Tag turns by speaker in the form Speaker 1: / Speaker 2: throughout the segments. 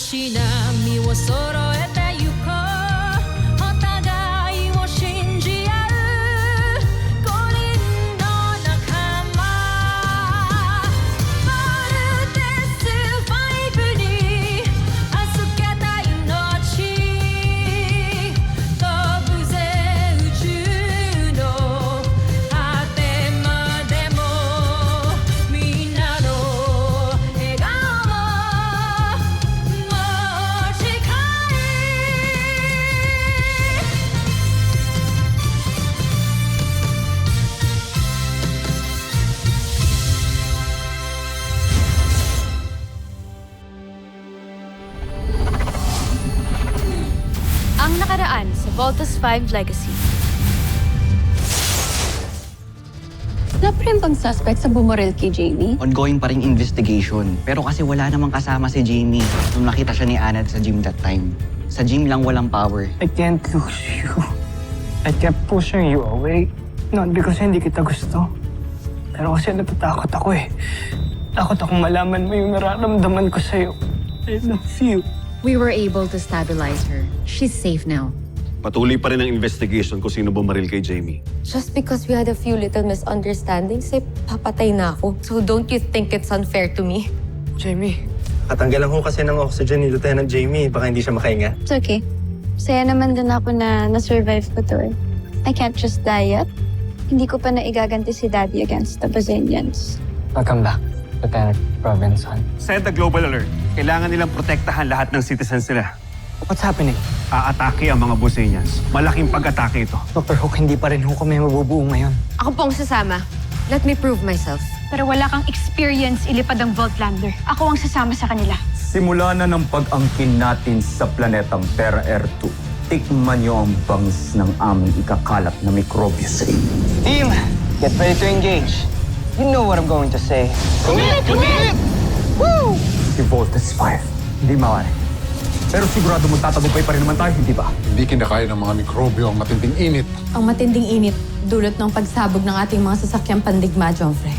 Speaker 1: し波を揃えてゆこうお互いを信じ合う五人の仲間まるでスファイブに預けた命飛ぶぜ宇宙の果てまでもみんなの笑顔も近い
Speaker 2: Ang nakaraan sa Voltus 5 Legacy.
Speaker 3: Wala pa rin bang suspect sa bumorel kay Jamie?
Speaker 4: Ongoing pa ring investigation. Pero kasi wala namang kasama si Jamie nung nakita siya ni Anad sa gym that time. Sa gym lang walang power.
Speaker 5: I can't lose you. I kept pushing you away. Not because hindi kita gusto. Pero kasi natatakot ako eh. Takot akong malaman mo yung nararamdaman ko sa'yo. I love you.
Speaker 6: We were able to stabilize her. She's safe now.
Speaker 7: Patuloy pa rin ang investigation kung sino bumaril kay Jamie.
Speaker 3: Just because we had a few little misunderstandings, eh, papatay na ako. So don't you think it's unfair to me?
Speaker 5: Jamie.
Speaker 8: Katanggalan ko kasi ng oxygen ni Lieutenant Jamie. Baka hindi siya makahinga.
Speaker 9: It's okay. Saya naman din ako na na-survive ko to eh. I can't just die yet. Hindi ko pa naigaganti si Daddy against the Brazilians.
Speaker 5: Welcome back, Lieutenant Robinson.
Speaker 7: Send a global alert. Kailangan nilang protektahan lahat ng citizens nila.
Speaker 5: What's happening?
Speaker 7: Aatake ang mga Bosenians. Malaking pag-atake ito.
Speaker 5: Dr. Hook, hindi pa rin ho kami mabubuo ngayon.
Speaker 3: Ako pong sasama. Let me prove myself.
Speaker 2: Pero wala kang experience ilipad ang Voltlander. Ako ang sasama sa kanila.
Speaker 10: Simula na ng pag-angkin natin sa planetang Terra Air 2. Tikman niyo ang bangis ng aming ikakalat na mikrobyo sa inyo.
Speaker 5: Team, get ready to engage. You know what I'm going to say.
Speaker 10: Si Voltus 5, hindi mawari. Pero sigurado magtatagumpay pa rin naman tayo, hindi ba?
Speaker 11: Hindi kinakaya ng mga mikrobyo ang matinding init.
Speaker 3: Ang matinding init, dulot ng pagsabog ng ating mga sasakyang pandigma, Joffrey.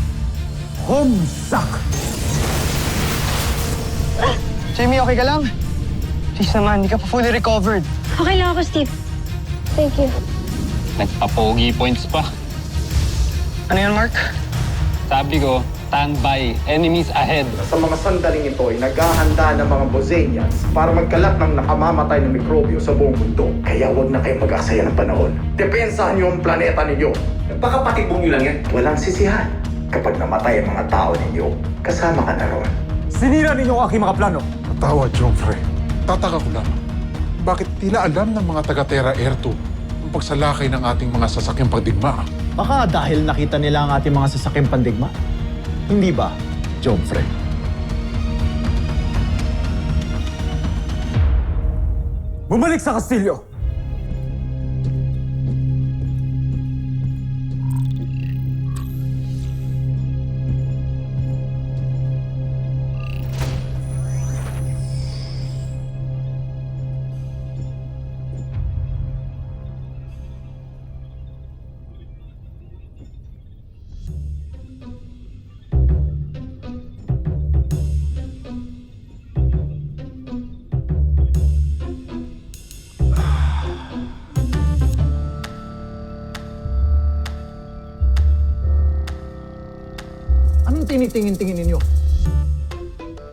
Speaker 10: Homesuck!
Speaker 5: Jamie, okay ka lang? Please naman, hindi ka pa fully recovered.
Speaker 9: Okay lang ako, Steve. Thank you.
Speaker 12: Nagpa-pogi points pa.
Speaker 5: Ano yan, Mark?
Speaker 12: Sabi ko, stand by, enemies ahead.
Speaker 8: Sa mga sandaling ito ay naghahanda ng mga Bosenians para magkalat ng nakamamatay na mikrobyo sa buong mundo. Kaya huwag na kayong mag-aksaya ng panahon. Depensahan niyo ang planeta ninyo. Baka patibong niyo lang yan. Walang sisihan. Kapag namatay ang mga tao ninyo, kasama ka na ron.
Speaker 10: Sinira ninyo ang aking mga plano.
Speaker 11: Tawa, Joffrey. Tataka ko lang. Bakit tila alam ng mga taga-Terra Air 2 ang pagsalakay ng ating mga sasakyang pagdigma?
Speaker 10: Baka dahil nakita nila ang ating mga sasakyang pandigma. Hindi ba, Joffrey? Bumalik sa kastilyo! Anong tinitingin-tingin ninyo?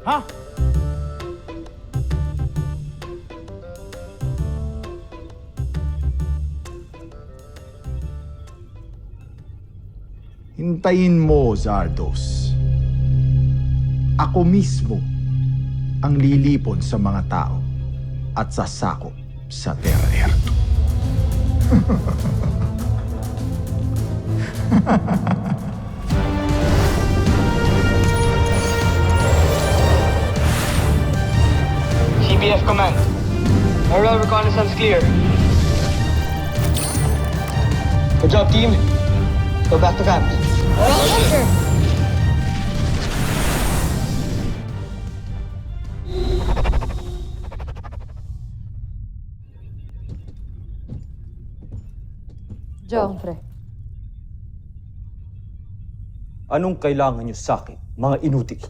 Speaker 10: Ha?
Speaker 13: Hintayin mo, Zardos. Ako mismo ang lilipon sa mga tao at sasakop sa Terra Air 2.
Speaker 5: CBF Command. Aerial reconnaissance clear. Good job, team. Go back to camp.
Speaker 3: Roger. Joffrey.
Speaker 10: Anong kailangan niyo sa akin, mga inutil?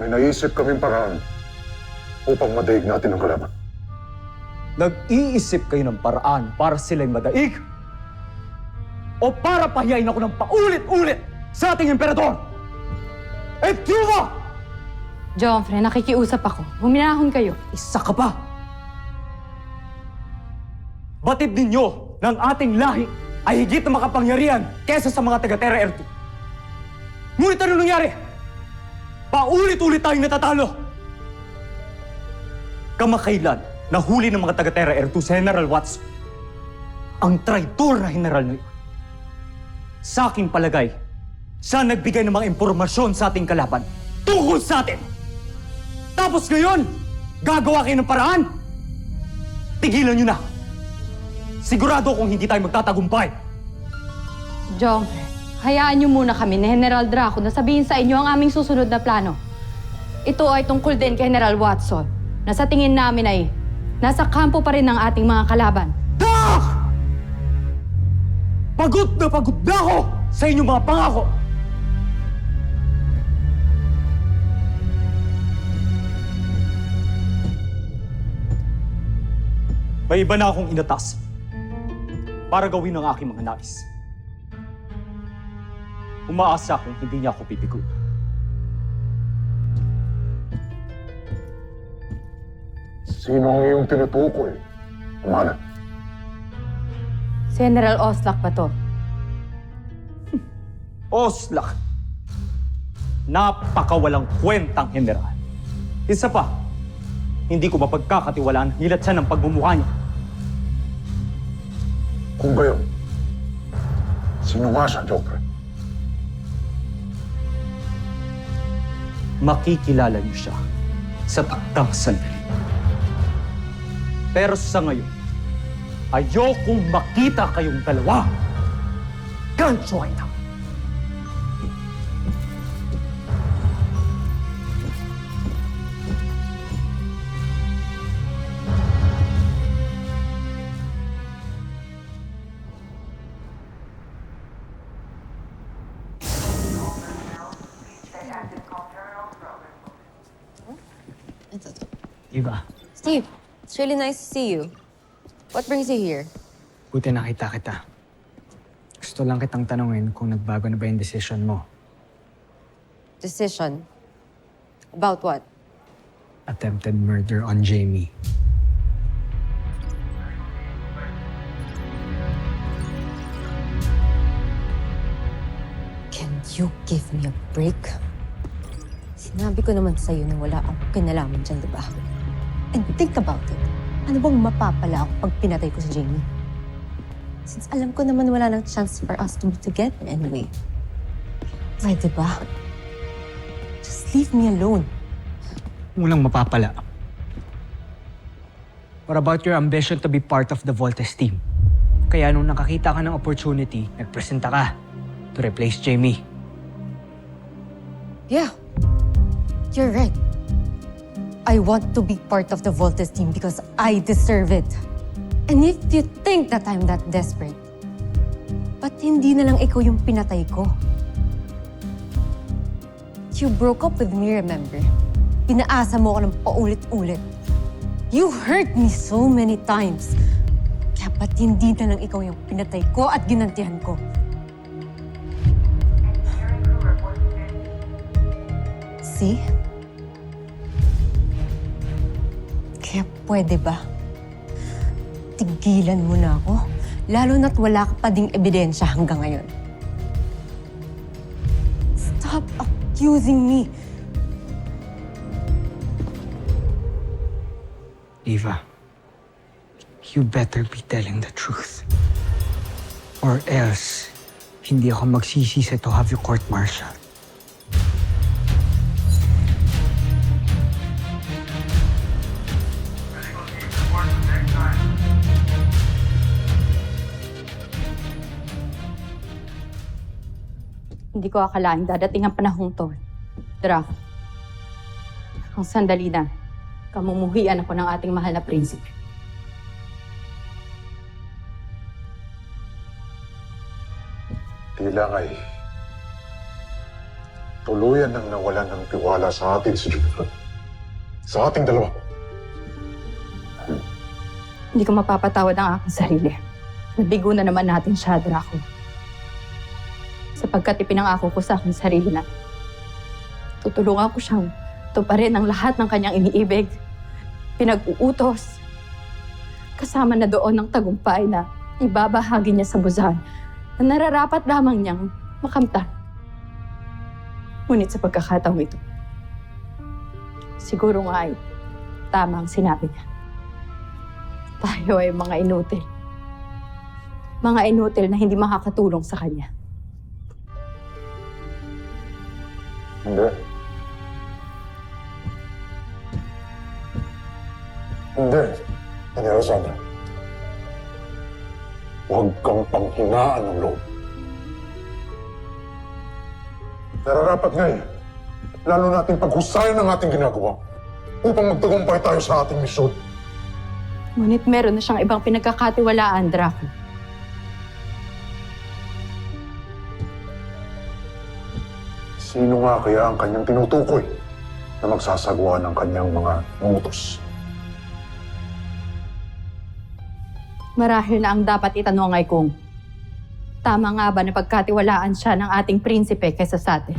Speaker 11: May naisip kaming paraan upang madaig natin ang kalaban.
Speaker 10: Nag-iisip kayo ng paraan para sila'y madaig? O para pahiyain ako ng paulit-ulit sa ating emperador? Etyuma!
Speaker 2: Joffrey, nakikiusap ako. Huminahon kayo.
Speaker 10: Isa ka pa! Batid ninyo ng ating lahi ay higit na makapangyarihan kesa sa mga taga-Terra Ertu. Ngunit ano nangyari? Paulit-ulit tayong natatalo. Kamakailan, nahuli ng mga taga-Terra Ertu si General Watson. Ang traitor na general na yun. Sa aking palagay, siya nagbigay ng mga impormasyon sa ating kalaban tungkol sa atin. Tapos ngayon, gagawa kayo ng paraan? Tigilan nyo na. Sigurado kung hindi tayo magtatagumpay.
Speaker 2: Joffrey, hayaan niyo muna kami ni General Draco na sabihin sa inyo ang aming susunod na plano. Ito ay tungkol din kay General Watson na sa tingin namin ay nasa kampo pa rin ng ating mga kalaban.
Speaker 10: Pagod na ako sa inyong mga pangako! May iba na akong inatas para gawin ang aking mga nais. Umaasa akong hindi niya ako pipigo.
Speaker 11: Sino ang iyong tinutukoy? Umanat.
Speaker 2: Si General Oslak ba to?
Speaker 10: Oslak! Napakawalang kwentang general. Isa pa, hindi ko mapagkakatiwalaan hilat siya ng pagmumukha niya.
Speaker 11: Kung gayon, sino nga siya, Joffrey?
Speaker 10: Makikilala niyo siya sa takdang sandali. Pero sa ngayon, ayokong makita kayong dalawa. Gancho ay na.
Speaker 5: Eva,
Speaker 3: Steve, it's really nice to see you. What brings you here?
Speaker 5: buti nakita kita. Gusto lang kitang tanungin kung nagbago na ba yung decision mo.
Speaker 3: Decision? About what?
Speaker 5: Attempted murder on Jamie.
Speaker 3: Can you give me a break? Sinabi ko naman sa'yo na wala akong kinalaman dyan, di ba? And think about it. Ano bang mapapala ako pag pinatay ko si Jamie? Since alam ko naman wala nang chance for us to be together anyway. Pwede ba? Just leave me alone.
Speaker 5: Walang mapapala. What about your ambition to be part of the Voltes team? Kaya nung nakakita ka ng opportunity, nagpresenta ka to replace Jamie.
Speaker 3: Yeah, you're right. I want to be part of the Voltes team because I deserve it. And if you think that I'm that desperate, ba't hindi na lang ikaw yung pinatay ko? You broke up with me, remember? Pinaasa mo ako ng paulit-ulit. You hurt me so many times. Kaya ba't hindi na lang ikaw yung pinatay ko at ginantihan ko? See? Kaya pwede ba? Tigilan mo na ako, lalo na't wala ka pa ding ebidensya hanggang ngayon. Stop accusing me.
Speaker 5: Eva, you better be telling the truth. Or else, hindi ako magsisisi to have you court-martial.
Speaker 2: Hindi ko akalaing dadating ang panahong to. Draco, ang sandali na, kamumuhian ako ng ating mahal na prinsipe.
Speaker 11: Tila nga'y Tuluyan nang nawalan ng tiwala sa atin si Jupiter. Sa ating dalawa.
Speaker 2: Hindi ko mapapatawad ang aking sarili. Nabigo na naman natin siya, Draco. Sapagkat ipinangako ko sa aking sarili na tutulungan ko siyang tuparin ang lahat ng kanyang iniibig, pinag-uutos, kasama na doon ng tagumpay na ibabahagi niya sa Busan na nararapat lamang niyang makamtan. Ngunit sa pagkakataong ito, siguro nga ay tama ang sinabi niya. Tayo ay mga inutil. Mga inutil na hindi makakatulong sa kanya.
Speaker 11: Hindi. Hindi. Hindi, Rosana. Huwag kang panghinaan ng loob. Nararapat nga eh. Lalo natin paghusayan ang ating ginagawa upang magtagumpay tayo sa ating misyon.
Speaker 2: Ngunit meron na siyang ibang pinagkakatiwalaan, Draco.
Speaker 11: Sino nga kaya ang kanyang tinutukoy na magsasagawa ng kanyang mga utos?
Speaker 2: Marahil na ang dapat itanong ay kung tama nga ba na pagkatiwalaan siya ng ating prinsipe kaysa sa atin?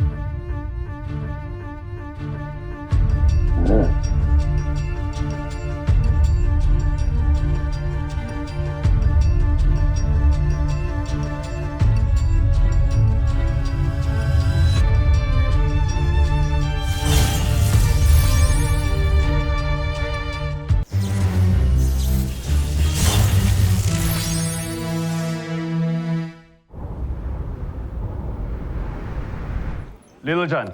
Speaker 7: Little John,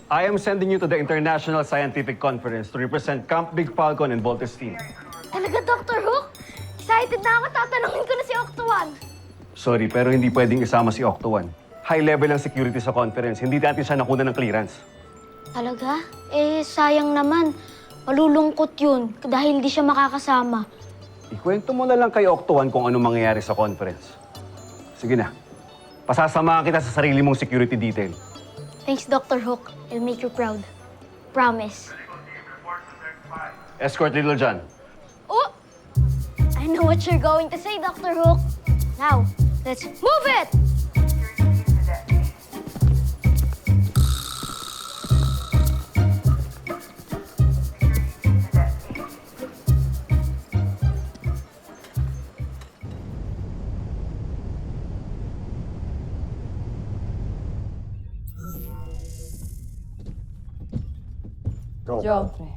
Speaker 7: I am sending you to the International Scientific Conference to represent Camp Big Falcon and Voltes team.
Speaker 9: Talaga, Dr. Hook? Excited na ako. Tatanungin ko na si Octo-1.
Speaker 7: Sorry, pero hindi pwedeng isama si Octo-1. High level ang security sa conference. Hindi natin siya nakuha ng clearance.
Speaker 9: Talaga? Eh, sayang naman. Malulungkot yun dahil hindi siya makakasama.
Speaker 7: Ikwento mo na lang kay Octo-1 kung ano mangyayari sa conference. Sige na. Pasasamahan kita sa sarili mong security detail.
Speaker 9: Thanks, Dr. Hook. I'll make you proud. Promise.
Speaker 7: Escort Little John.
Speaker 9: Oh! I know what you're going to say, Dr. Hook. Now, let's move it!
Speaker 2: Joffrey.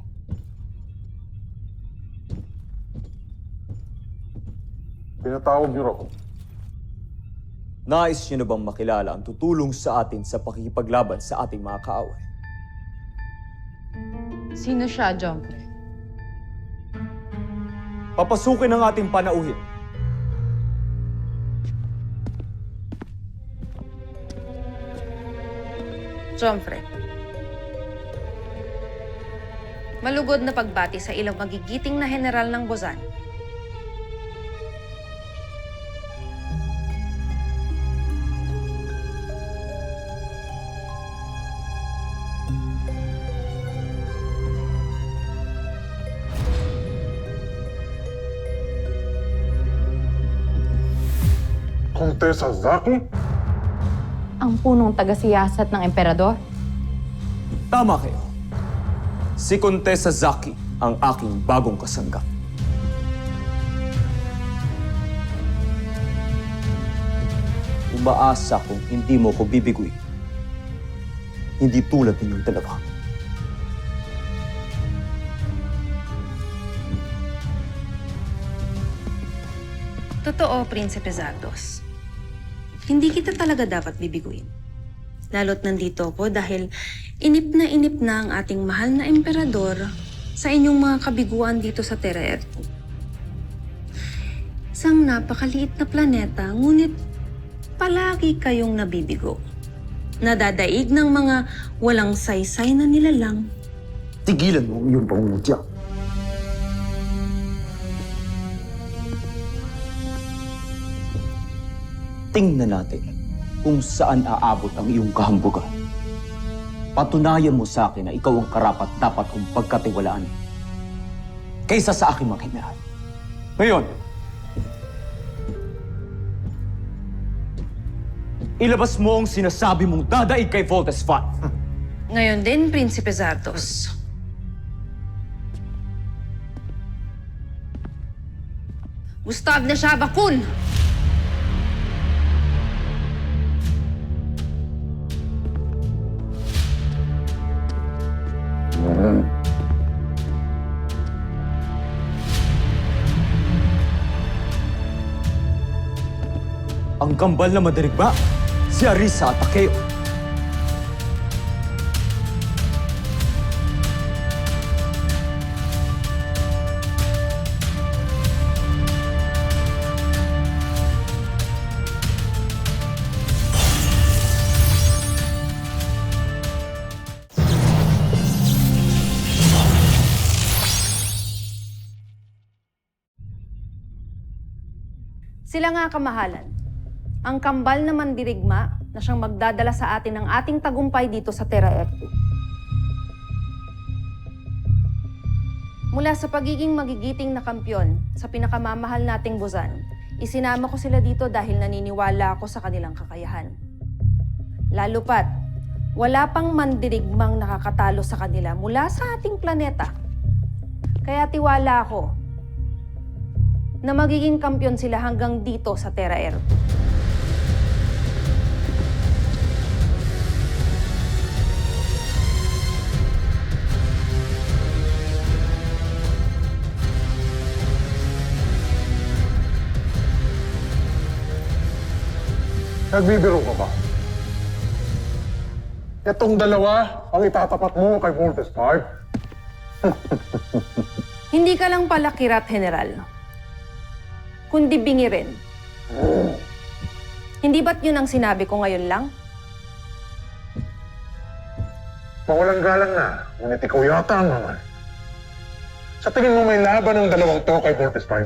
Speaker 11: Pinatawag niyo ako.
Speaker 10: Nais niyo na bang makilala ang tutulong sa atin sa pakikipaglaban sa ating mga kaaway?
Speaker 2: Sino siya, Joffrey?
Speaker 10: Papasukin ang ating panauhin.
Speaker 6: Joffrey. Malugod na pagbati sa ilang magigiting na general ng Bozan.
Speaker 11: Kontesa Zaki?
Speaker 2: Ang punong taga-siyasat ng emperador?
Speaker 10: Tama kayo. Si Kontesa Zaki ang aking bagong kasangga. Umaasa kung hindi mo ko bibiguin. Hindi tulad ninyong dalawa.
Speaker 6: Totoo, Prinsipe Zardos. Hindi kita talaga dapat bibiguin. Lalo't nandito ako dahil inip na ang ating mahal na emperador sa inyong mga kabiguan dito sa Terra Erto. Isang napakaliit na planeta, ngunit palagi kayong nabibigo. Nadadaig ng mga walang saysay na nilalang.
Speaker 10: Tigilan mo ang iyong pangungutya. Tingnan natin kung saan aabot ang iyong kahambugan. patunayan mo sa akin na ikaw ang karapat dapat kong pagkatiwalaan kaysa sa aking mga general. Ngayon, ilabas mo ang sinasabi mong dadaig kay Voltes 5.
Speaker 6: Ngayon din, Prinsipe Zardos. Gustav na Shabakun!
Speaker 10: Ang kambal na madirigma, si Arisa at Takeo.
Speaker 6: Sila nga kamahalan. Ang kambal na mandirigma na siyang magdadala sa atin ng ating tagumpay dito sa Terra Ertu. Mula sa pagiging magigiting na kampyon sa pinakamamahal nating Buzan, isinama ko sila dito dahil naniniwala ako sa kanilang kakayahan. Lalo pat, wala pang mandirigmang nakakatalo sa kanila mula sa ating planeta. Kaya tiwala ako na magiging kampyon sila hanggang dito sa Terra Ertu.
Speaker 11: Nagbibiro ka ba? Itong dalawa ang itatapat mo kay Voltes 5?
Speaker 6: Hindi ka lang pala kirat, General. Kundi bingi rin. Hindi ba't yun ang sinabi ko ngayon lang?
Speaker 11: Mawalang galang na, ngunit ikaw yata ang naman. Sa tingin mo may laban ng dalawang to kay Voltes 5?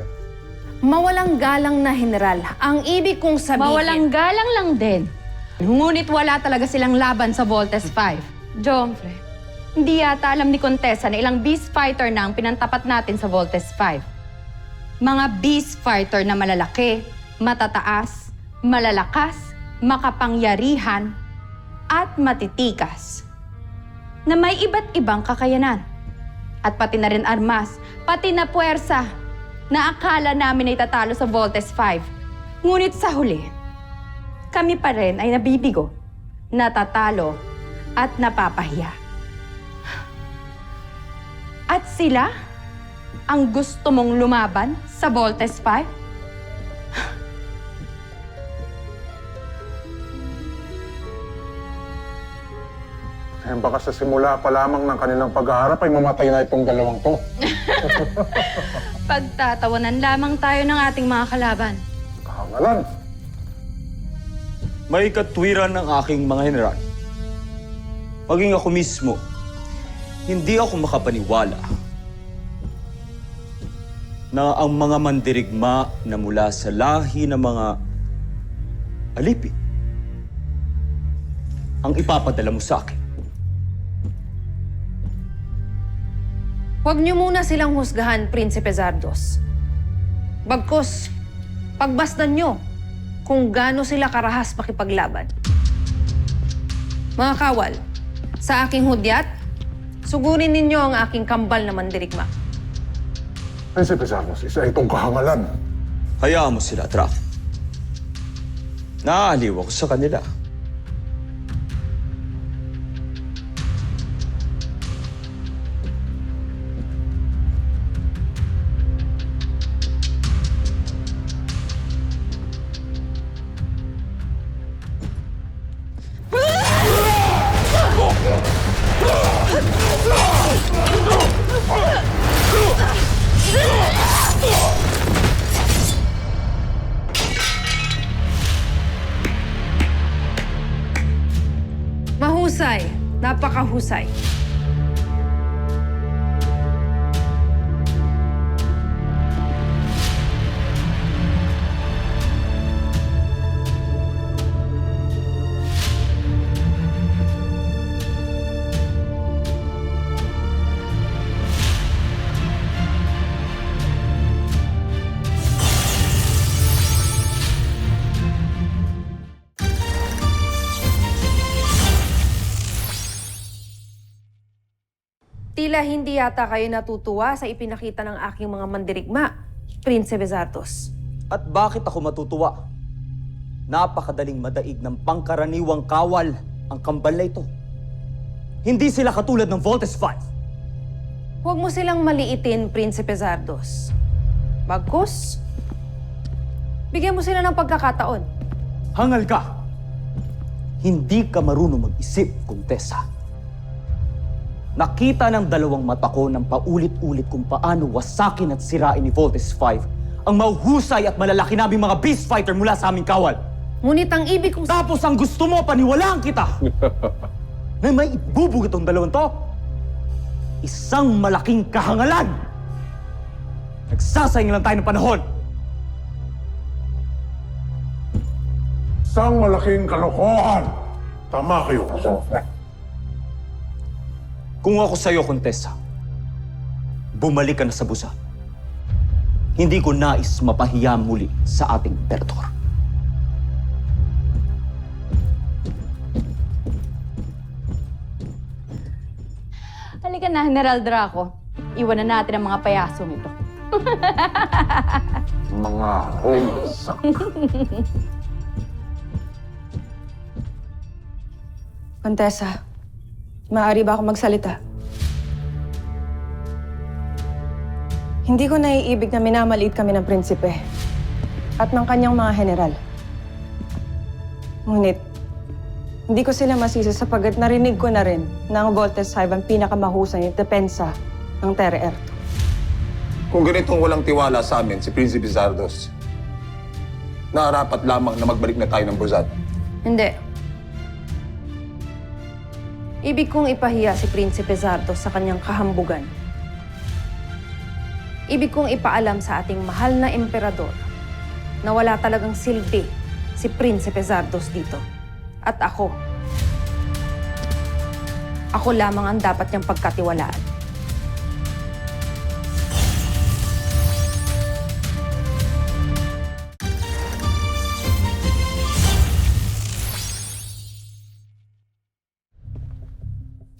Speaker 6: Mawalang galang na, General. Ang ibig kong sabihin...
Speaker 2: Mawalang galang lang din. Ngunit wala talaga silang laban sa Voltes 5. Jomfre, hindi yata alam ni Contessa na ilang beast fighter na ang pinantapat natin sa Voltes 5. Mga beast fighter na malalaki, matataas, malalakas, makapangyarihan, at matitikas. Na may iba't ibang kakayanan. At pati na rin armas, pati na puwersa na akala namin ay tatalo sa Voltes 5. Ngunit sa huli, kami pa rin ay nabibigo, natatalo, at napapahiya. At sila ang gusto mong lumaban sa Voltes 5?
Speaker 11: Eh baka sa simula pa lamang ng kanilang pag-aarap ay mamatay na itong dalawang to.
Speaker 2: Pagtatawanan lamang tayo ng ating mga kalaban.
Speaker 11: Kahangalan.
Speaker 10: May katwiran ng aking mga general. Maging ako mismo, hindi ako makapaniwala na ang mga mandirigma na mula sa lahi ng mga alipin ang ipapadala mo sa akin.
Speaker 6: Huwag niyo muna silang husgahan, Prinsipe Zardos. Bagkus, pagbasdan niyo kung gaano sila karahas makipaglaban. Mga kawal, sa aking hudyat, sugurin ninyo ang aking kambal na mandirigma.
Speaker 11: Prinsipe Zardos, isa itong kahangalan.
Speaker 10: Hayaan mo sila, Traf. Naaaliw ako sa kanila.
Speaker 6: Tila hindi yata kayo natutuwa sa ipinakita ng aking mga mandirigma, Prinsipe Zardos.
Speaker 10: At bakit ako matutuwa? Napakadaling madaig ng pangkaraniwang kawal ang kambal na ito. Hindi sila katulad ng Voltes 5.
Speaker 6: Huwag mo silang maliitin, Prinsipe Zardos. Bagkus, bigyan mo sila ng pagkakataon.
Speaker 10: Hangal ka! Hindi ka marunong mag-isip, Kontesa. Nakita ng dalawang mata ko ng paulit-ulit kung paano wasakin at sirain ni Voltes 5 ang mahuhusay at malalaki naming mga beast fighter mula sa aming kawal.
Speaker 6: Ngunit ang ibig kong...
Speaker 10: Tapos ang gusto mo, paniwalaan kita! Na may ibubog itong dalawang to? Isang malaking kahangalan! Nagsasayang lang tayo ng panahon!
Speaker 11: Isang malaking kalokohan. Tama kayo, Kosofe.
Speaker 10: Kung ako sa'yo, Kontesa, bumalik ka na sa busa. Hindi ko nais mapahiya muli sa ating emperador.
Speaker 2: Halika na, General Draco. Iwanan natin ang mga payasong ito.
Speaker 11: Mga homeless.
Speaker 6: Kontesa, maaari ba ako magsalita? Hindi ko naiibig na minamaliit kami ng prinsipe at ng kanyang mga general. Ngunit, hindi ko sila masisi sapagkat narinig ko na rin na ang Voltes 5 ang pinakamahusay na depensa ng Terra Erto.
Speaker 8: Kung ganitong walang tiwala sa amin si Prinsipe Zardos, naarapat lamang na magbalik na tayo ng Burzad.
Speaker 6: Hindi. Ibig kong ipahiya si Prinsipe Zardos sa kanyang kahambugan. Ibig kong ipaalam sa ating mahal na emperador na wala talagang silbi si Prinsipe Zardos dito. At ako lamang ang dapat niyang pagkatiwalaan.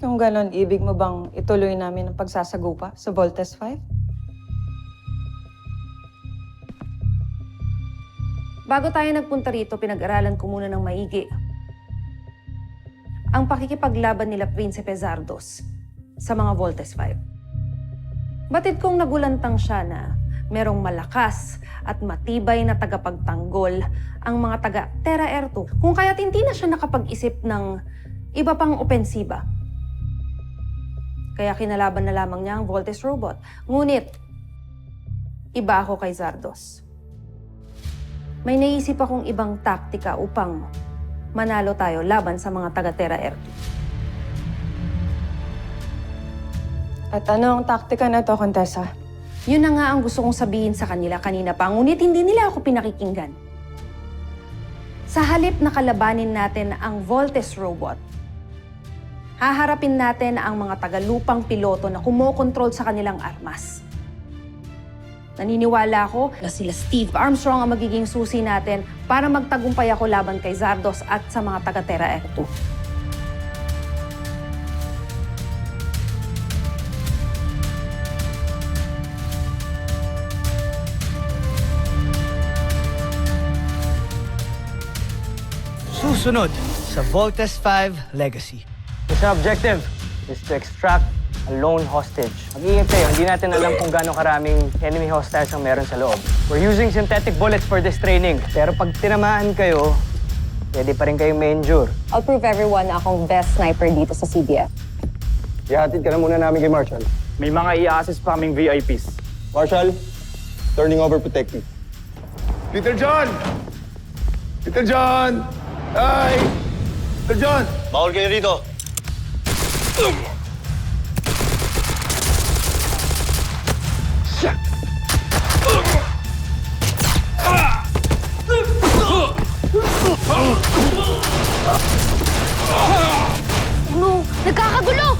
Speaker 6: Kung ganon, ibig mo bang ituloy namin ang pagsasagupa sa Voltes 5? Bago tayo nagpunta rito, pinag-aralan ko muna ng maigi ang pakikipaglaban nila Prinsipe Zardos sa mga Voltes 5. Batid kong nagulantang siya na merong malakas at matibay na tagapagtanggol ang mga taga Terra Erto, kung kaya't hindi na siya nakapag-isip ng iba pang opensiba. Kaya kinalaban na lamang niya ang Voltes robot. Ngunit, iba ako kay Zardos. May naisip akong ibang taktika upang manalo tayo laban sa mga taga-Terra Erto. At ano ang taktika na ito, Kontesa? Yun na nga ang gusto kong sabihin sa kanila kanina pa, ngunit hindi nila ako pinakikinggan. Sa halip na kalabanin natin ang Voltes robot, haharapin natin ang mga tagalupang piloto na kumokontrol sa kanilang armas. Naniniwala ako na sila Steve Armstrong ang magiging susi natin para magtagumpay ako laban kay Zardos at sa mga taga-Terra Erto.
Speaker 5: Susunod sa Voltes 5 Legacy. Mission objective is to extract a lone hostage. Mag-iingat kayo, hindi natin alam kung gaano karaming enemy hostiles ang meron sa loob. We're using synthetic bullets for this training. Pero pag tinamaan kayo, pwede pa rin kayong ma-injure.
Speaker 3: I'll prove everyone na akong best sniper dito sa CDF.
Speaker 12: Ihatid ka na muna namin kay Marshall.
Speaker 5: May mga i-assist pa kaming VIPs.
Speaker 12: Marshall, turning over protective.
Speaker 8: Peter John! Peter John! Hi! Peter John!
Speaker 12: Bawal kayo rito.
Speaker 9: No! Nagkakagulo!